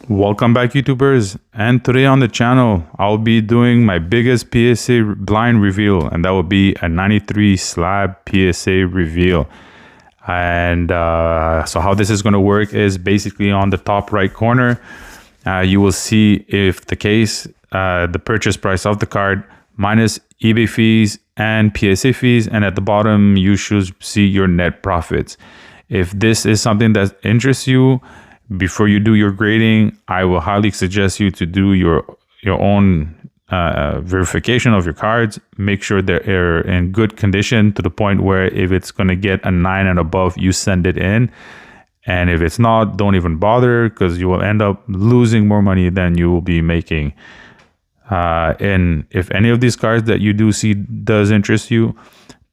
Welcome back, YouTubers, and today on the channel I'll be doing my biggest PSA blind reveal, and that will be a 93 slab PSA reveal. And so how this is going to work is basically on the top right corner you will see if the case, the purchase price of the card minus eBay fees and PSA fees, and at the bottom you should see your net profits. If this is something that interests you, before you do your grading, I will highly suggest you to do your own verification of your cards. Make sure they're in good condition to the point where if it's going to get a 9 and above, you send it in. And if it's not, don't even bother, because you will end up losing more money than you will be making. And if any of these cards that you do see does interest you,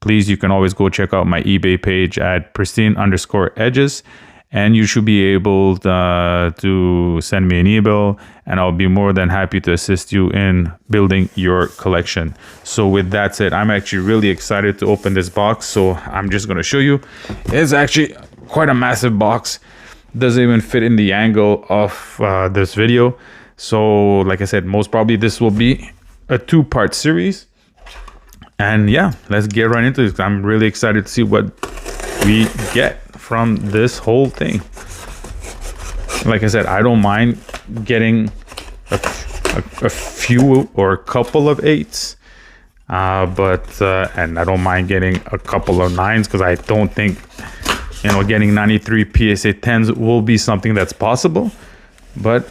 please, you can always go check out my eBay page at pristine_edges. And you should be able to send me an email, and I'll be more than happy to assist you in building your collection. So with that said, I'm actually really excited to open this box. So I'm just going to show you. It's actually quite a massive box. Doesn't even fit in the angle of this video. So like I said, most probably this will be a 2-part series. And yeah, let's get right into this. I'm really excited to see what we get from this whole thing. Like I said, I don't mind getting a few or a couple of 8s, and I don't mind getting a couple of 9s, because I don't think, getting 93 PSA 10s will be something that's possible. But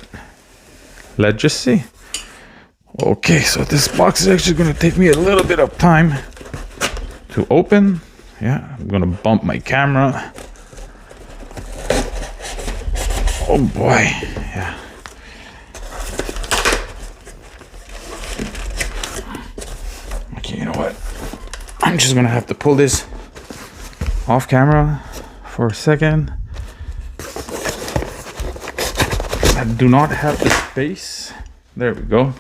let's just see. Okay, so this box is actually going to take me a little bit of time to open. Yeah, I'm gonna bump my camera. Oh boy, yeah. Okay, you know what? I'm just gonna have to pull this off camera for a second. I do not have the space. There we go.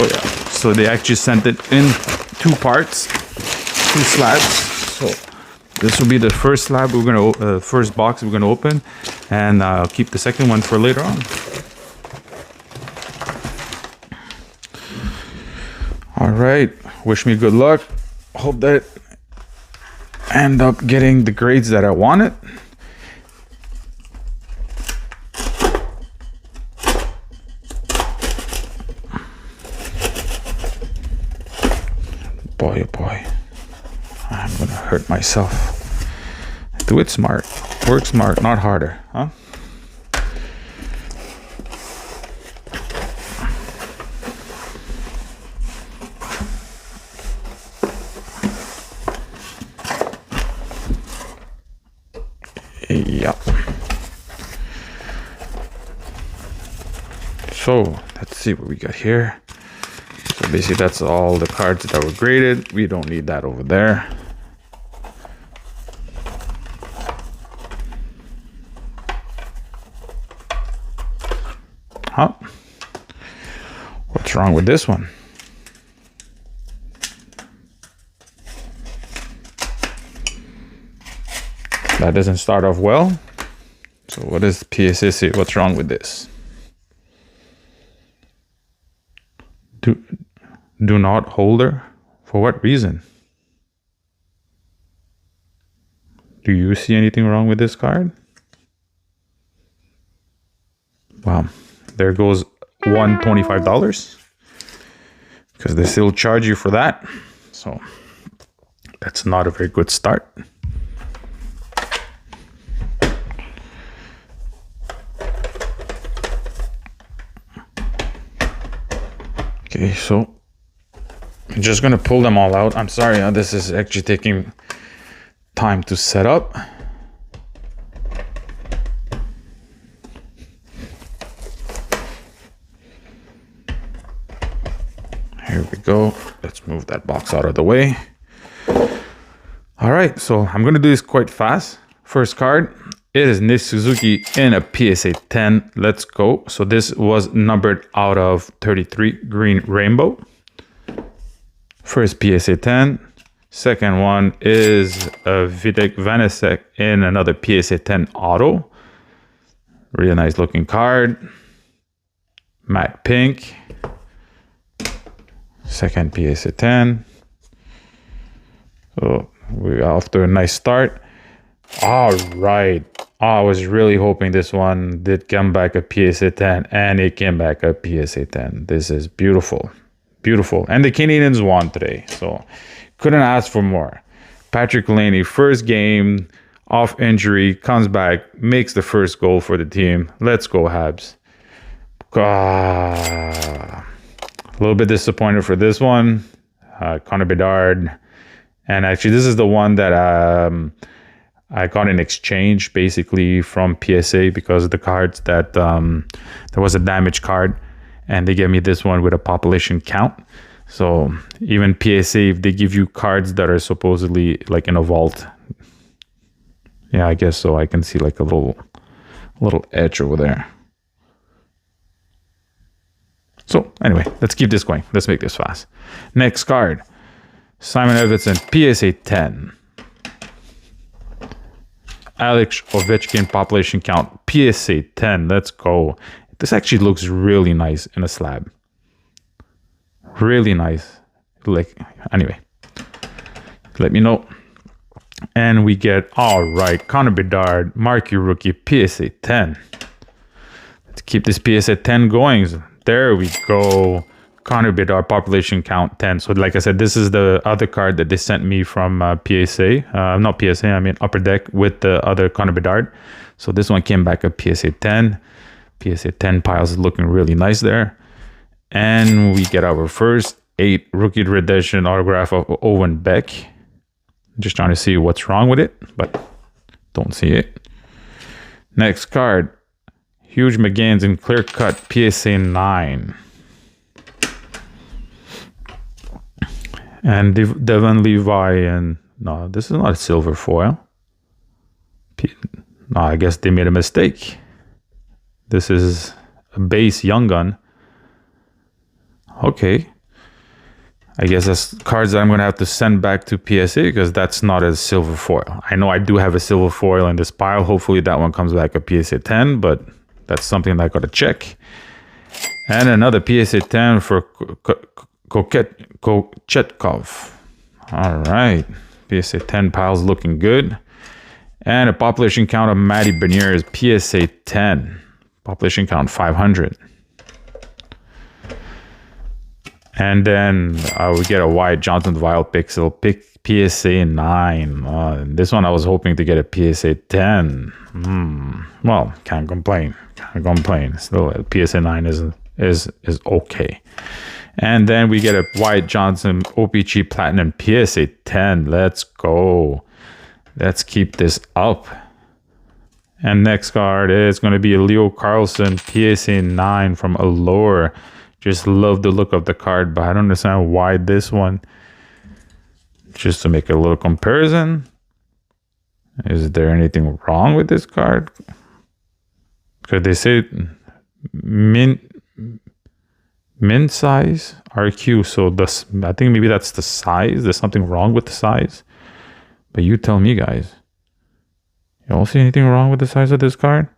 Oh yeah, so they actually sent it in 2 parts, 2 slabs. So this will be the first slab we're gonna, first box we're gonna open, and I'll keep the second one for later on. All right, wish me good luck. Hope that I end up getting the grades that I wanted. Boy, oh boy, I'm gonna hurt myself. Do it smart, work smart, not harder, huh? Yep. So let's see what we got here. So basically that's all the cards that were graded. We don't need that over there. Huh? What's wrong with this one? That doesn't start off well. So what does PSA say? What's wrong with this? Do not holder? For what reason? Do you see anything wrong with this card? Wow, there goes $125, because they still charge you for that. So that's not a very good start. Okay, so I'm just gonna pull them all out. I'm sorry, this is actually taking time to set up. Here we go. Let's move that box out of the way. All right, so I'm gonna do this quite fast. First card, it is Nick Suzuki in a PSA 10. Let's go. So this was numbered out of 33 green rainbow. First PSA 10, Second one is a Vitek Vanasek in another PSA 10 auto. Really nice looking card. Matte pink. Second PSA 10. So we're off to a nice start. All right. I was really hoping this one did come back a PSA 10, and it came back a PSA 10. This is beautiful. Beautiful. And the Canadians won today, so couldn't ask for more. Patrick Laney, first game off injury, comes back, makes the first goal for the team. Let's go, Habs. A little bit disappointed for this one. Connor Bedard. And actually, this is the one that I got in exchange basically from PSA because of the cards that there was a damaged card and they gave me this one with a population count. So even PSA, if they give you cards that are supposedly like in a vault, yeah, I guess so. I can see like a little edge over there. So anyway, let's keep this going. Let's make this fast. Next card, Simon Edvinsson, PSA 10. Alex Ovechkin population count, PSA 10. Let's go. This actually looks really nice in a slab. Really nice. Like, anyway, let me know. And we get, all right, Connor Bedard, Marquee Rookie, PSA 10. Let's keep this PSA 10 going. There we go. Connor Bedard, population count 10. So like I said, this is the other card that they sent me from PSA. Not PSA, I mean Upper Deck with the other Connor Bedard. So this one came back a PSA 10. PSA 10 piles is looking really nice there. And we get our first 8 rookie redemption autograph of Owen Beck. Just trying to see what's wrong with it, but don't see it. Next card, Huge McGann's in clear cut PSA 9. And Devon Levi, and no, this is not a silver foil. No, I guess they made a mistake. This is a base Young Gun. Okay. I guess that's cards that I'm going to have to send back to PSA because that's not a silver foil. I know I do have a silver foil in this pile. Hopefully that one comes back a PSA 10, but that's something that I got to check. And another PSA 10 for Kochetkov. All right. PSA 10 piles looking good. And a population count of Matty Beniers, PSA 10. Population count 500. And then we get a Wyatt Johnson Wild Pixel PSA 9. This one I was hoping to get a PSA 10. Well, can't complain. Can't complain. Still, PSA 9 is okay. And then we get a Wyatt Johnson OPG Platinum PSA 10. Let's go. Let's keep this up. And next card is going to be a Leo Carlson PSA 9 from Allure. Just love the look of the card, but I don't understand why this one. Just to make a little comparison. Is there anything wrong with this card? Because they say min size RQ, so I think maybe that's the size. There's something wrong with the size. But you tell me, guys. You don't see anything wrong with the size of this card?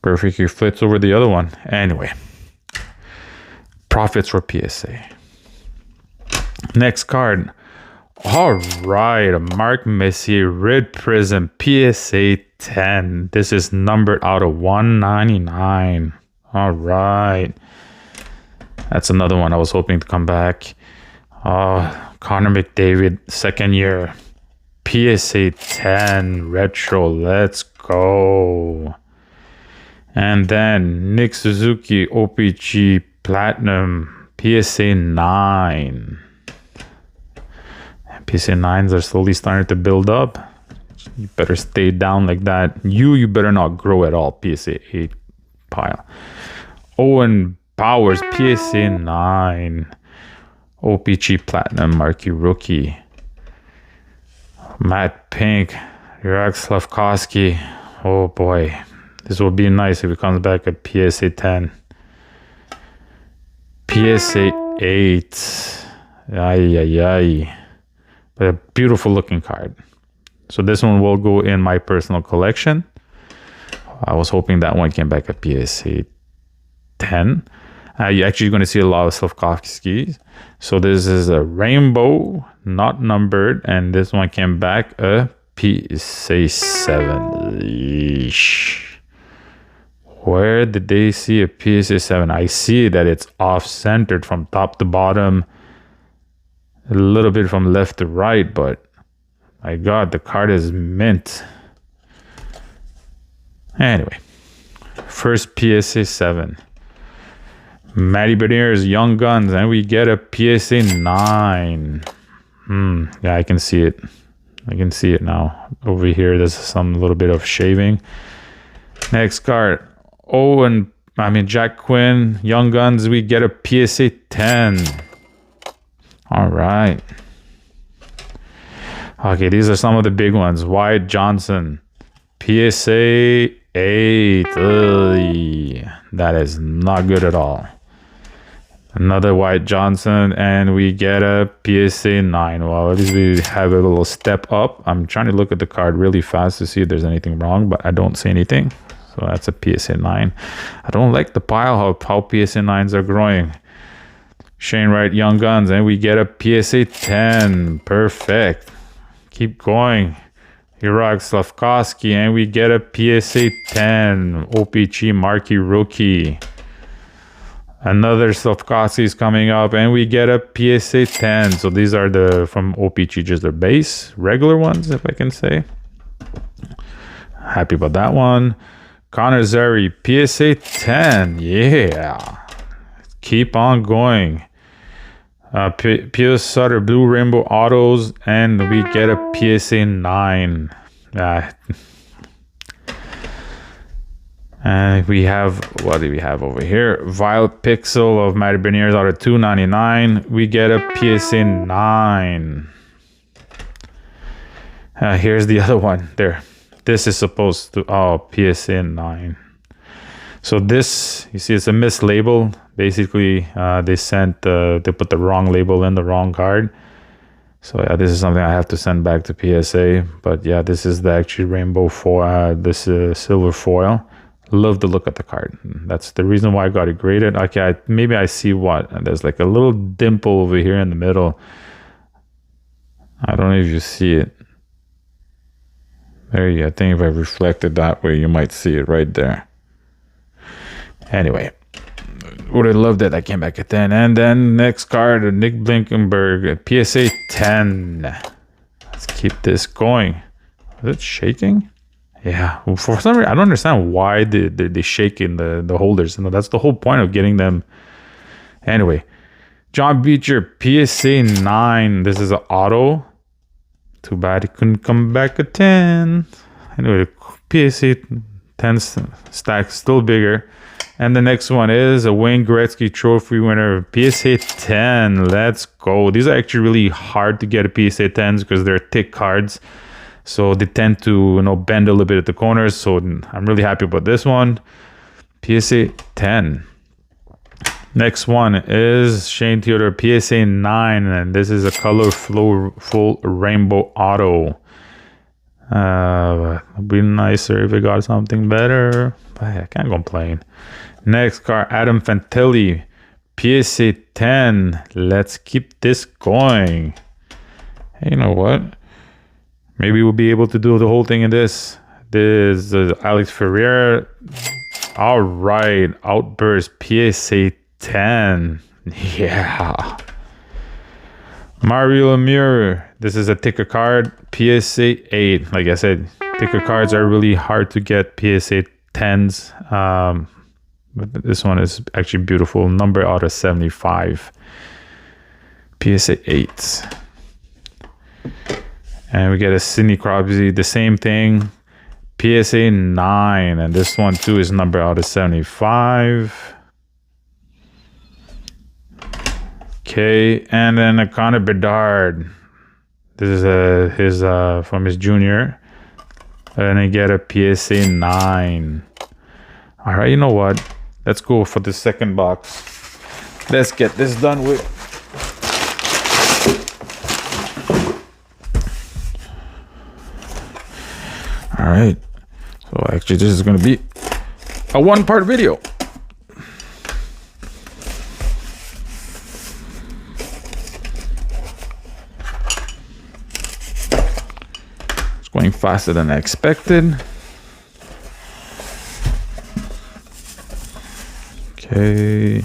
Perfectly fits over the other one. Anyway. Profits for PSA. Next card. All right. A Mark Messier Red Prism PSA 10. This is numbered out of 199. All right. That's another one I was hoping to come back. Connor McDavid, second year. PSA 10 Retro. Let's go. And then Nick Suzuki OPG Platinum PSA 9. PSA 9s are slowly starting to build up. You better stay down like that. You better not grow at all. PSA 8 pile. Owen Powers PSA 9. OPG Platinum Marquee Rookie. Matt Pink. Jurek Slavkovsky. Oh boy. This will be nice if it comes back at PSA 10. PSA 8. Ay, ay, ay. But a beautiful looking card. So this one will go in my personal collection. I was hoping that one came back at PSA 10. You're actually going to see a lot of Slavkovskys. So this is a rainbow, not numbered, and this one came back a PSA 7. Eesh. Where did they see a PSA 7? I see that it's off-centered from top to bottom, a little bit from left to right, but my God, the card is mint. Anyway, first PSA 7. Matty Beniers, Young Guns, and we get a PSA 9. Yeah, I can see it. I can see it now. Over here, there's some little bit of shaving. Next card. Jack Quinn, Young Guns, we get a PSA 10. All right. Okay, these are some of the big ones. Wyatt Johnson, PSA 8. Ugh, that is not good at all. Another Wyatt Johnson, and we get a PSA 9. Well, at least we have a little step up. I'm trying to look at the card really fast to see if there's anything wrong, but I don't see anything. So that's a PSA 9. I don't like the pile how PSA 9s are growing. Shane Wright, Young Guns, and we get a PSA 10. Perfect. Keep going. Hirag Slavkovsky, and we get a PSA 10. OPG Marquee Rookie. Another Slavkovsky is coming up, and we get a PSA 10. So these are the from OPG, just their base, regular ones, if I can say. Happy about that one. Connor Zeri, PSA 10. Yeah. Keep on going. Pius Sutter, Blue Rainbow Autos, and we get a PSA 9. And we have, what do we have over here? Violet Pixel of Matty Beniers out of 299. We get a PSA 9. Here's the other one there. This is supposed to, PSA 9. So this, you see, it's a mislabel. Basically, they put the wrong label in the wrong card. So yeah, this is something I have to send back to PSA. But yeah, this is the actual rainbow foil, this silver foil. Love the look at the card. That's the reason why I got it graded. Okay, maybe I see what. There's like a little dimple over here in the middle. I don't know if you see it. There you go. I think if I reflect it that way, you might see it right there. Anyway, would have loved it. I came back at 10. And then next card, Nick Blinkenberg, PSA 10. Let's keep this going. Is it shaking? Yeah. For some reason, I don't understand why they shake in the holders. You know, that's the whole point of getting them. Anyway, John Beecher, PSA 9. This is an auto. Too bad it couldn't come back at 10. Anyway, PSA 10 stack still bigger. And the next one is a Wayne Gretzky Trophy winner, PSA 10. Let's go. These are actually really hard to get a PSA 10s because they're thick cards. So they tend to, bend a little bit at the corners. So I'm really happy about this one. PSA 10. Next one is Shane Theodore, PSA 9. And this is a colorful full rainbow auto. It'd be nicer if it got something better. But I can't complain. Next card, Adam Fantilli, PSA 10. Let's keep this going. Hey, you know what? Maybe we'll be able to do the whole thing in this. This is Alex Ferreira. All right, Outburst, PSA 10. Yeah. Mario Lemieux. This is a thicker card, PSA 8. Like I said, thicker cards are really hard to get, PSA 10s. But this one is actually beautiful. Number out of 75. PSA 8. And we get a Sidney Crosby, the same thing. PSA 9. And this one too is number out of 75. Okay. And then a Connor Bedard. This is his from his junior. And I get a PSA 9. All right, you know what? Let's go for the second box. Let's get this done with. right. So actually this is going to be a one-part video. It's going faster than I expected. Okay.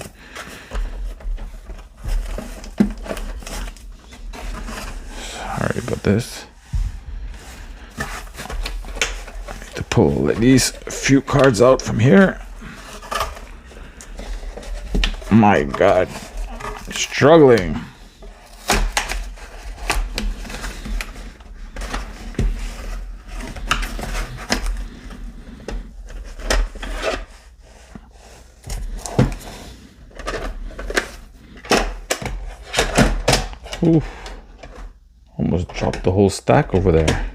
Sorry about this. I need to pull at least a few cards out from here. My God, I'm struggling. Oof. Almost dropped the whole stack over there.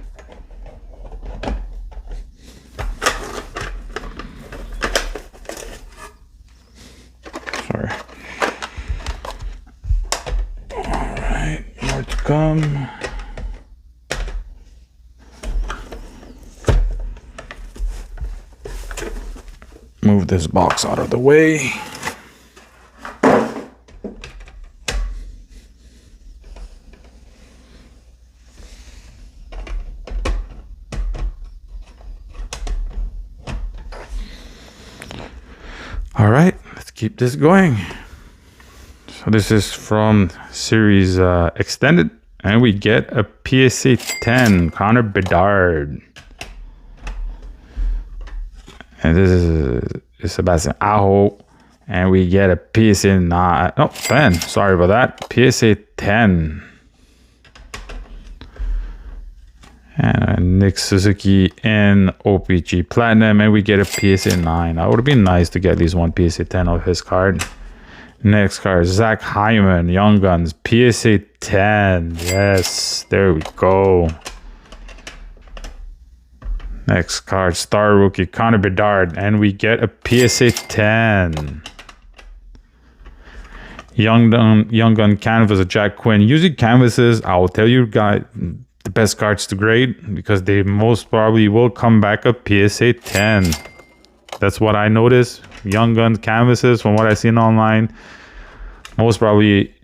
Sorry. Alright, more to come. Move this box out of the way. All right, let's keep this going. So this is from series extended, and we get a PSA 10 Connor Bedard, and this is Sebastian Aho, and we get a PSA 9. Oh, 10. Sorry about that. PSA 10. And Nick Suzuki in OPG Platinum, and we get a PSA 9. That would have been nice to get at least one PSA 10 of his card. Next card, Zach Hyman, Young Guns, PSA 10. Yes, there we go. Next card, Star Rookie, Connor Bedard, and we get a PSA 10. Young Gun Canvas of Jack Quinn. Usually canvases, I will tell you guys, the best cards to grade because they most probably will come back a PSA 10. That's what I noticed. Young Gun canvases, from what I've seen online, most probably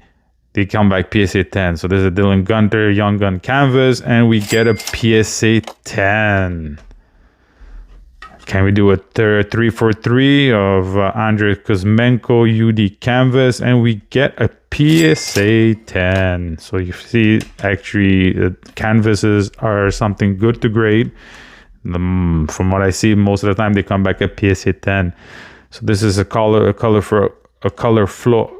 they come back PSA 10. So there's a Dylan Gunter Young Gun canvas, and we get a PSA 10. Can we do a 343 of Andrei Kuzmenko UD canvas, and we get a PSA 10. So you see, actually, the canvases are something good to grade. From what I see, most of the time they come back at PSA 10. So this is a color flow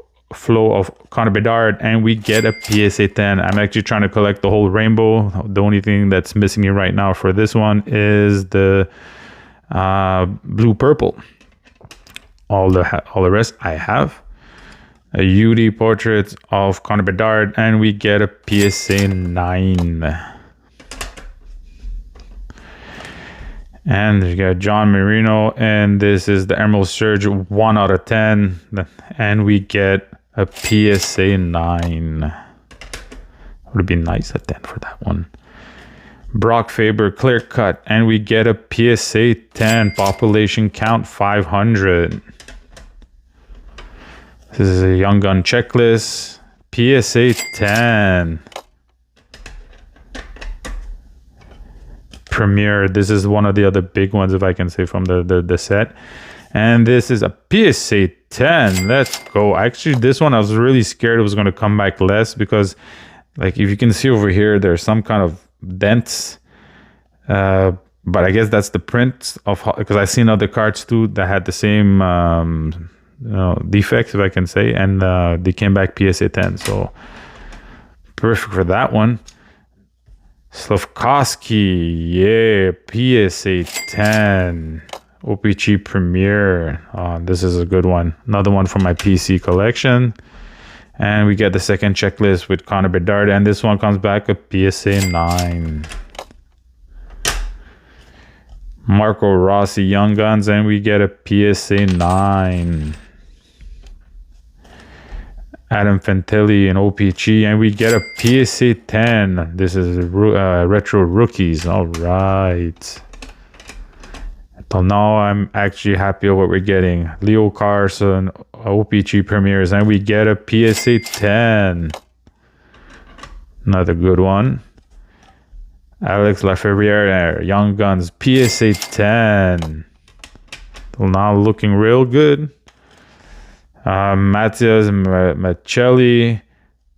of Connor Bedard, and we get a PSA 10. I'm actually trying to collect the whole rainbow. The only thing that's missing me right now for this one is the blue purple. All the rest I have. A UD portrait of Connor Bedard, and we get a PSA 9. And you got John Marino, and this is the Emerald Surge 1 out of 10, and we get a PSA 9. Would have been nice at 10 for that one. Brock Faber clear cut, and we get a PSA 10 population count 500. This is a Young Gun checklist, PSA 10. Premier, this is one of the other big ones, if I can say, from the set. And this is a PSA 10. Let's go. Actually, this one I was really scared it was going to come back less, because, like, if you can see over here, there's some kind of dents. But I guess that's the print of, because I've seen other cards too that had the same defects, if I can say, and they came back PSA 10. So perfect for that one. Slavkovsky, yeah, PSA 10. OPG Premier. This is a good one. Another one from my PC collection. And we get the second checklist with Connor Bedard, and this one comes back a PSA 9. Marco Rossi Young Guns, and we get a PSA 9. Adam Fantilli in OPG, and we get a PSA 10. This is Retro Rookies. All right. Well, now I'm actually happy with what we're getting. Leo Carson, OPG Premiers, and we get a PSA 10. Another good one. Alex Lafreniere, Young Guns, PSA 10. Well, now looking real good. Matthias Machelli,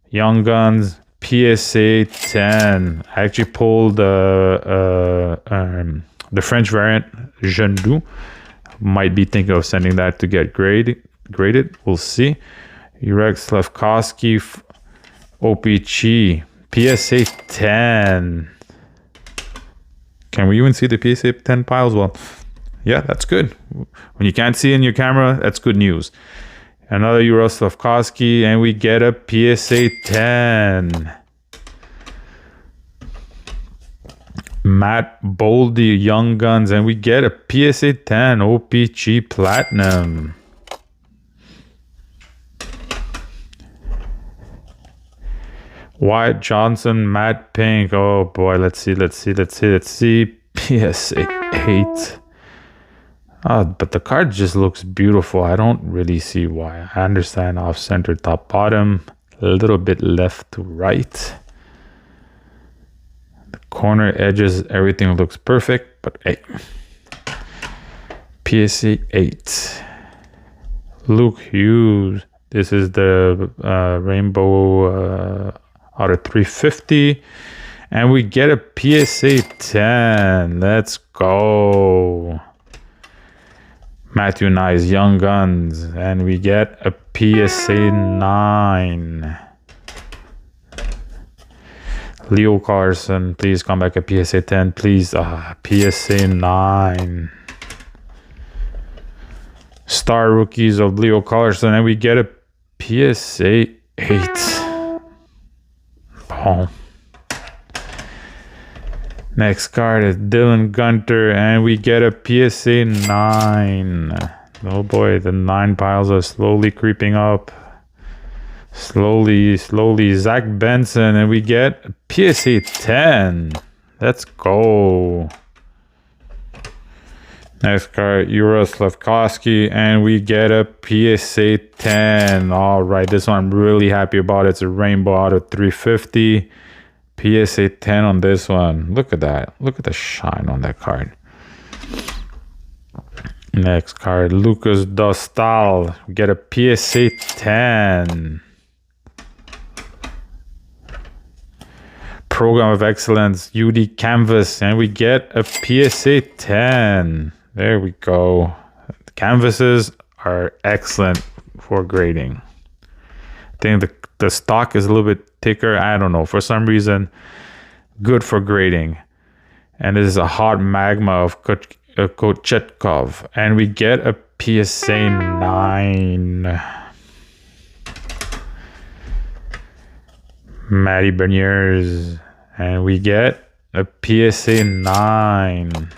Young Guns, PSA 10. I actually pulled the French variant, Jeune Doux. Might be thinking of sending that to get graded. We'll see. Jurek Slavkovsky, OPG, PSA 10. Can we even see the PSA 10 piles? Well, yeah, that's good. When you can't see in your camera, that's good news. Another Slavkovsky, and we get a PSA 10. Matt Boldy, Young Guns, and we get a PSA 10 OPG Platinum. Wyatt Johnson, Matt Pink. Oh boy, let's see. PSA 8. Oh, but the card just looks beautiful. I don't really see why. I understand off center, top, bottom, a little bit left to right. The corner edges, everything looks perfect, but hey. PSA 8. Luke Hughes. This is the rainbow out of 350. And we get a PSA 10. Let's go. Matthew Nice, Young Guns, and we get a PSA 9. Leo Carson, please come back at PSA 10, please. PSA 9. Star Rookies of Leo Carson, and we get a PSA 8. Boom. Next card is Dylan Gunter, and we get a PSA 9. Oh boy, the 9 piles are slowly creeping up. Slowly. Zach Benson, and we get a PSA 10. Let's go. Next card, Slavkovsky, and we get a PSA 10. All right, this one I'm really happy about. It's a rainbow out of 350. PSA 10 on this one. Look at that. Look at the shine on that card. Next card, Lucas Dostal. We get a PSA 10. Program of Excellence, UD Canvas, and we get a PSA 10. There we go. The canvases are excellent for grading. I think the stock is a little bit thicker. I don't know. For some reason, good for grading. And this is a hot magma of Kochetkov. And we get a PSA 9. Matty Berniers. And we get a PSA 9.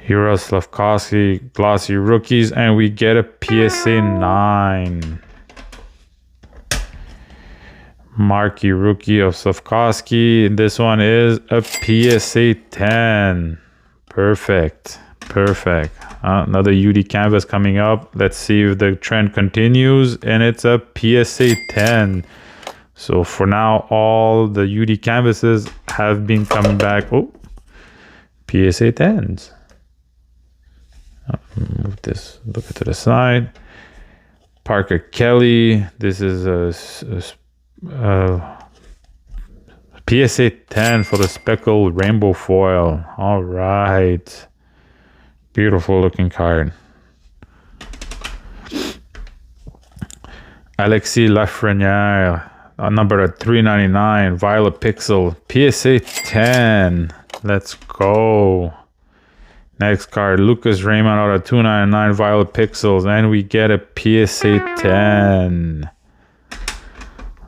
Slavkovsky, Glossy Rookies, and we get a PSA 9. Marquee Rookie of Slavkovsky. This one is a PSA 10. Perfect. Another UD Canvas coming up. Let's see if the trend continues, and it's a PSA 10. So for now, all the UD Canvases have been coming back. Oh, PSA 10s. Move this, look it to the side. Parker Kelly. This is a PSA 10 for the speckled rainbow foil. All right. Beautiful looking card. Alexis Lafreniere, number at 399, Violet Pixel, PSA 10. Let's go. Next card, Lucas Raymond out of 299, Violet Pixels, and we get a PSA 10.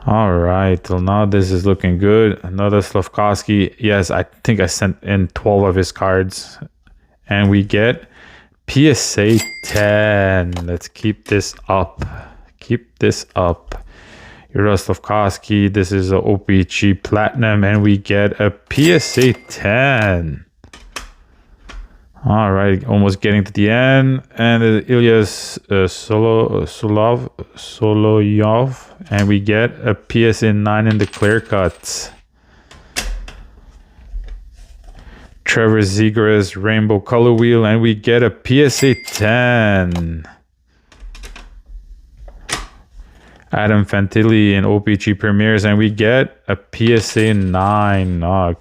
All right, till now this is looking good. Another Slavkovsky. Yes, I think I sent in 12 of his cards. And we get PSA 10. Let's keep this up. Slavkovsky. This is a OPG Platinum, and we get a PSA 10. All right, almost getting to the end. And Ilyas Soloyov. And we get a PSA 9 in the clear cut. Trevor Zegras rainbow color wheel. And we get a PSA 10. Adam Fantilli in OPG Premieres. And we get a PSA 9. Oh,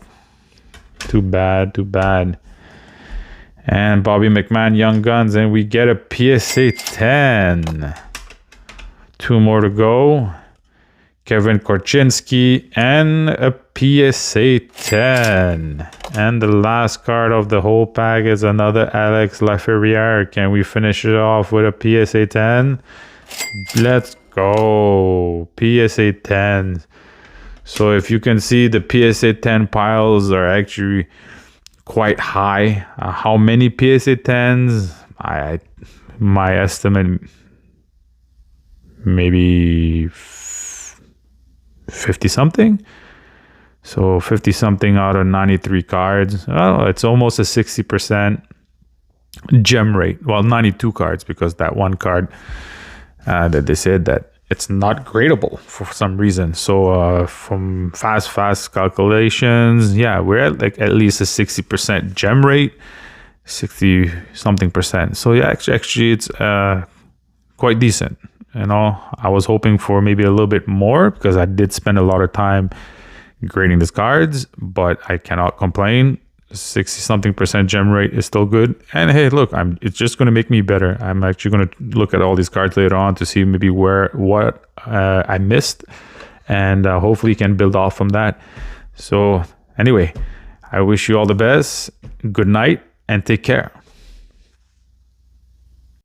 too bad, too bad. And Bobby McMahon Young Guns, and we get a PSA 10. 2 more to go. Kevin Korchinski and a PSA 10. And the last card of the whole pack is another Alex Laferriere. Can we finish it off with a PSA 10? Let's go. PSA 10. So if you can see, the PSA 10 piles are actually quite high. How many PSA 10s? My estimate, maybe 50 something. So 50 something out of 93 cards. Well, it's almost a 60% gem rate. Well, 92 cards, because that one card that they said that it's not gradable for some reason. So from fast calculations, yeah, we're at like at least a 60% gem rate, 60 something percent. So yeah, actually it's quite decent. You know, I was hoping for maybe a little bit more, because I did spend a lot of time grading these cards, but I cannot complain. 60 something percent gem rate is still good. And hey, look, it's just going to make me better. I'm actually going to look at all these cards later on to see maybe what I missed, and hopefully can build off from that. So anyway, I wish you all the best. Good night and take care.